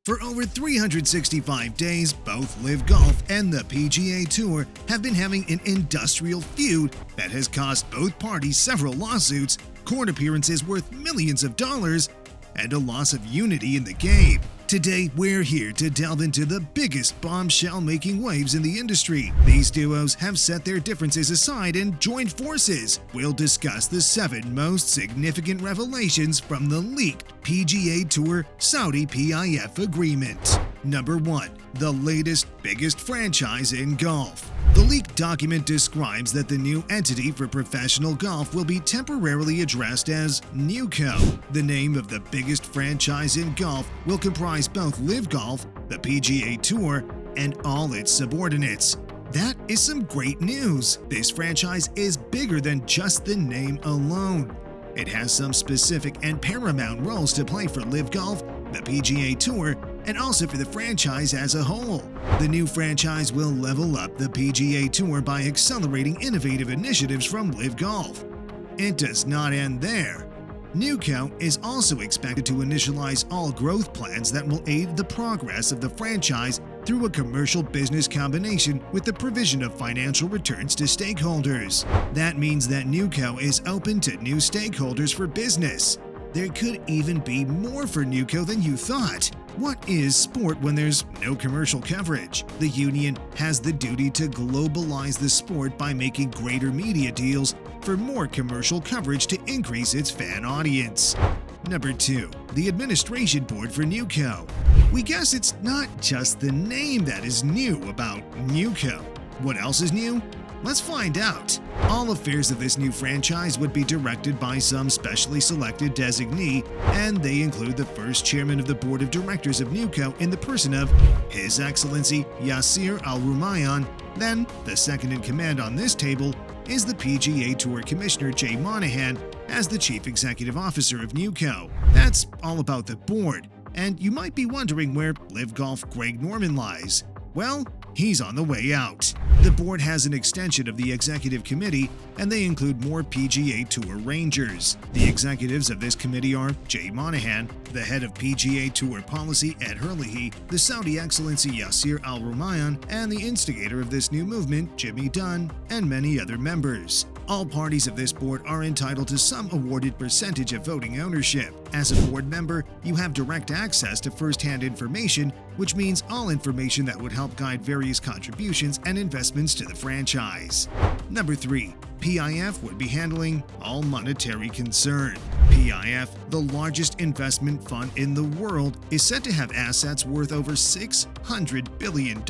For over 365 days, both LIV Golf and the PGA Tour have been having an industrial feud that has cost both parties several lawsuits, court appearances worth millions of dollars, and a loss of unity in the game. Today, we're here to delve into the biggest bombshell-making waves in the industry. These duos have set their differences aside and joined forces. We'll discuss the 7 most significant revelations from the leaked PGA Tour-Saudi PIF Agreement. Number 1. The latest, biggest franchise in golf. The leaked document describes that the new entity for professional golf will be temporarily addressed as NEWCO. The name of the biggest franchise in golf will comprise both LIV Golf, the PGA Tour, and all its subordinates. That is some great news. This franchise is bigger than just the name alone. It has some specific and paramount roles to play for LIV Golf, the PGA Tour, and also for the franchise as a whole. The new franchise will level up the PGA Tour by accelerating innovative initiatives from LIV Golf. It does not end there. NEWCO is also expected to initialize all growth plans that will aid the progress of the franchise through a commercial business combination with the provision of financial returns to stakeholders. That means that NEWCO is open to new stakeholders for business. There could even be more for NEWCO than you thought. What is sport when there's no commercial coverage? The union has the duty to globalize the sport by making greater media deals for more commercial coverage to increase its fan audience. Number 2. The administration board for NEWCO. We guess it's not just the name that is new about NEWCO. What else is new? Let's find out. All affairs of this new franchise would be directed by some specially selected designee, and they include the first chairman of the board of directors of NEWCO in the person of His Excellency Yasir Al-Rumayyan. Then, the second in command on this table is the PGA Tour Commissioner Jay Monahan as the Chief Executive Officer of NEWCO. That's all about the board, and you might be wondering where LIV Golf Greg Norman lies. Well, he's on the way out. The board has an extension of the executive committee, and they include more PGA Tour Rangers. The executives of this committee are Jay Monahan, the head of PGA Tour Policy Ed Herlihy, the Saudi Excellency Yasir Al-Rumayyan, and the instigator of this new movement, Jimmy Dunn, and many other members. All parties of this board are entitled to some awarded percentage of voting ownership. As a board member, you have direct access to first-hand information, which means all information that would help guide various contributions and investments to the franchise. Number 3. PIF would be handling all monetary concern. PIF, the largest investment fund in the world, is said to have assets worth over $600 billion.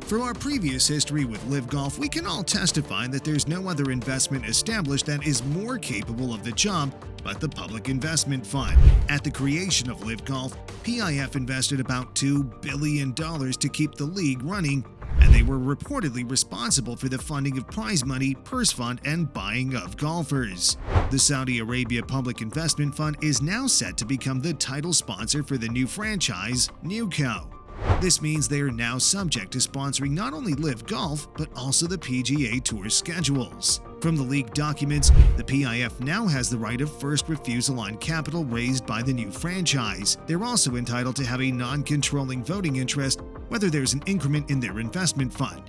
From our previous history with LIV Golf, we can all testify that there's no other investment established that is more capable of the job but the Public Investment Fund. At the creation of LIV Golf, PIF invested about $2 billion to keep the league running, and they were reportedly responsible for the funding of prize money, purse fund, and buying of golfers. The Saudi Arabia Public Investment Fund is now set to become the title sponsor for the new franchise, NEWCO. This means they are now subject to sponsoring not only LIV Golf, but also the PGA Tour schedules. From the leaked documents, the PIF now has the right of first refusal on capital raised by the new franchise. They're also entitled to have a non-controlling voting interest, whether there's an increment in their investment fund.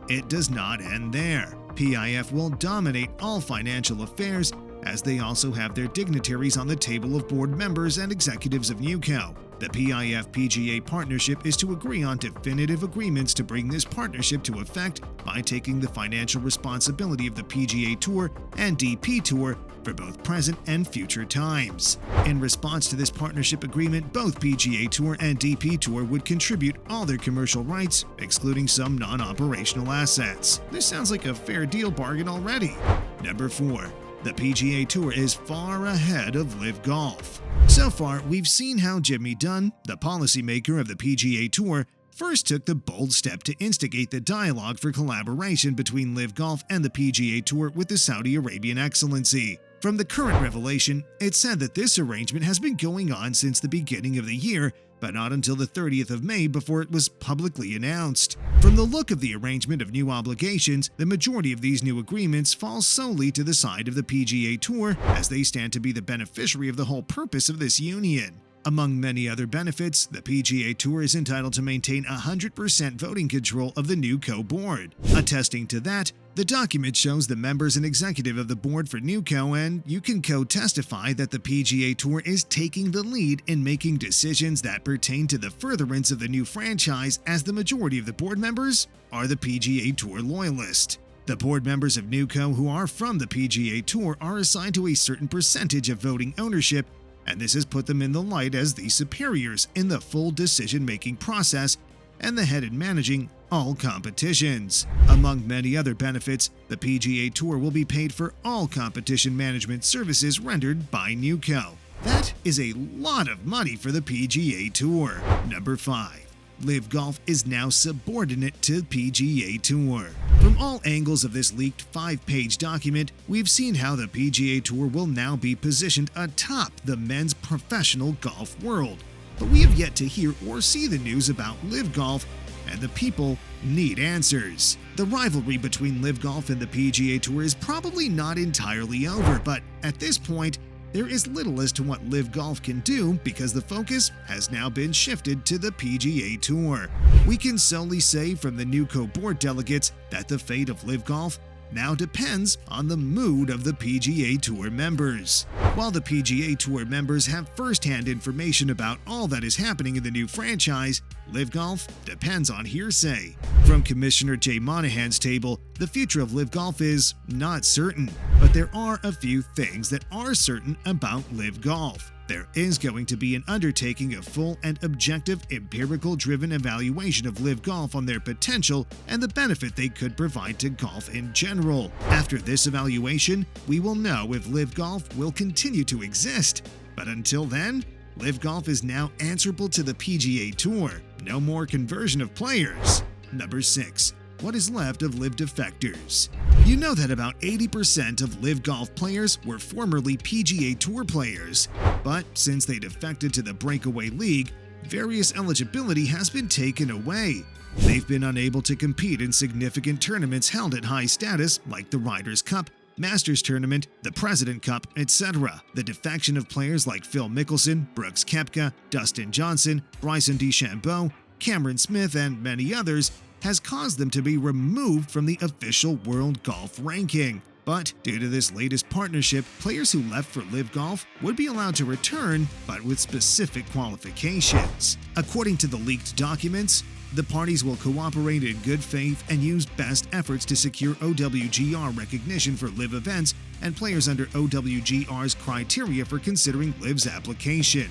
It does not end there. PIF will dominate all financial affairs, as they also have their dignitaries on the table of board members and executives of NEWCO. The PIF-PGA partnership is to agree on definitive agreements to bring this partnership to effect by taking the financial responsibility of the PGA Tour and DP Tour for both present and future times. In response to this partnership agreement, both PGA Tour and DP Tour would contribute all their commercial rights, excluding some non-operational assets. This sounds like a fair deal bargain already. Number 4. The PGA Tour is far ahead of LIV Golf. So far, we've seen how Jimmy Dunn, the policymaker of the PGA Tour, first took the bold step to instigate the dialogue for collaboration between LIV Golf and the PGA Tour with the Saudi Arabian Excellency. From the current revelation, it's said that this arrangement has been going on since the beginning of the year, but not until the 30th of May before it was publicly announced. From the look of the arrangement of new obligations, the majority of these new agreements fall solely to the side of the PGA Tour, as they stand to be the beneficiary of the whole purpose of this union. Among many other benefits, the PGA Tour is entitled to maintain 100% voting control of the NEWCO board. Attesting to that, the document shows the members and executive of the board for NEWCO and NEWCO testify that the PGA Tour is taking the lead in making decisions that pertain to the furtherance of the new franchise, as the majority of the board members are the PGA Tour loyalists. The board members of NEWCO who are from the PGA Tour are assigned to a certain percentage of voting ownership, and this has put them in the light as the superiors in the full decision-making process and the head in managing all competitions. Among many other benefits, the PGA Tour will be paid for all competition management services rendered by NEWCO. That is a lot of money for the PGA Tour. Number 5. LIV Golf is now subordinate to PGA Tour. From all angles of this leaked 5-page document, we've seen how the PGA Tour will now be positioned atop the men's professional golf world. But we have yet to hear or see the news about LIV Golf, and the people need answers. The rivalry between LIV Golf and the PGA Tour is probably not entirely over, but at this point, there is little as to what LIV Golf can do because the focus has now been shifted to the PGA Tour. We can solely say from the NEWCO board delegates that the fate of LIV Golf now depends on the mood of the PGA Tour members. While the PGA Tour members have first-hand information about all that is happening in the new franchise, LIV Golf depends on hearsay. From Commissioner Jay Monahan's table, the future of LIV Golf is not certain, but there are a few things that are certain about LIV Golf. There is going to be an undertaking of full and objective, empirical-driven evaluation of LIV Golf on their potential and the benefit they could provide to golf in general. After this evaluation, we will know if LIV Golf will continue to exist. But until then, LIV Golf is now answerable to the PGA Tour. No more conversion of players. Number 6. What is left of LIV defectors? You know that about 80% of LIV Golf players were formerly PGA Tour players, but since they defected to the breakaway league, various eligibility has been taken away. They've been unable to compete in significant tournaments held at high status like the Ryder's Cup, Masters Tournament, the President Cup, etc. The defection of players like Phil Mickelson, Brooks Koepka, Dustin Johnson, Bryson DeChambeau, Cameron Smith, and many others has caused them to be removed from the official World Golf Ranking. But due to this latest partnership, players who left for LIV Golf would be allowed to return, but with specific qualifications. According to the leaked documents, the parties will cooperate in good faith and use best efforts to secure OWGR recognition for LIV events and players under OWGR's criteria for considering LIV's application.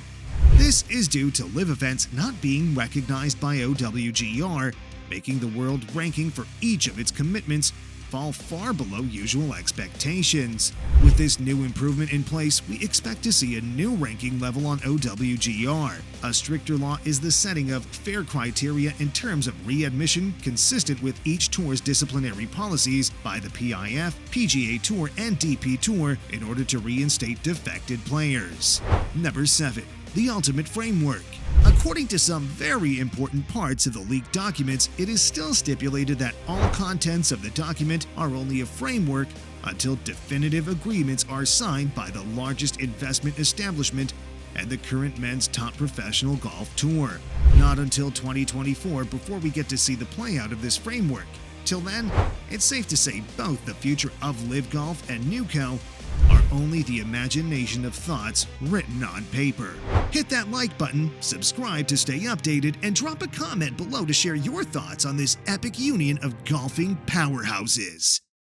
This is due to LIV events not being recognized by OWGR, making the world ranking for each of its commitments fall far below usual expectations. With this new improvement in place, we expect to see a new ranking level on OWGR. A stricter law is the setting of fair criteria in terms of readmission consistent with each tour's disciplinary policies by the PIF, PGA Tour, and DP Tour in order to reinstate defected players. Number 7. The ultimate framework. According to some very important parts of the leaked documents, it is still stipulated that all contents of the document are only a framework until definitive agreements are signed by the largest investment establishment and the current men's top professional golf tour. Not until 2024 before we get to see the playout of this framework. Till then, it's safe to say both the future of LIV Golf and NEWCO are only the imagination of thoughts written on paper. Hit that like button, subscribe to stay updated, and drop a comment below to share your thoughts on this epic union of golfing powerhouses.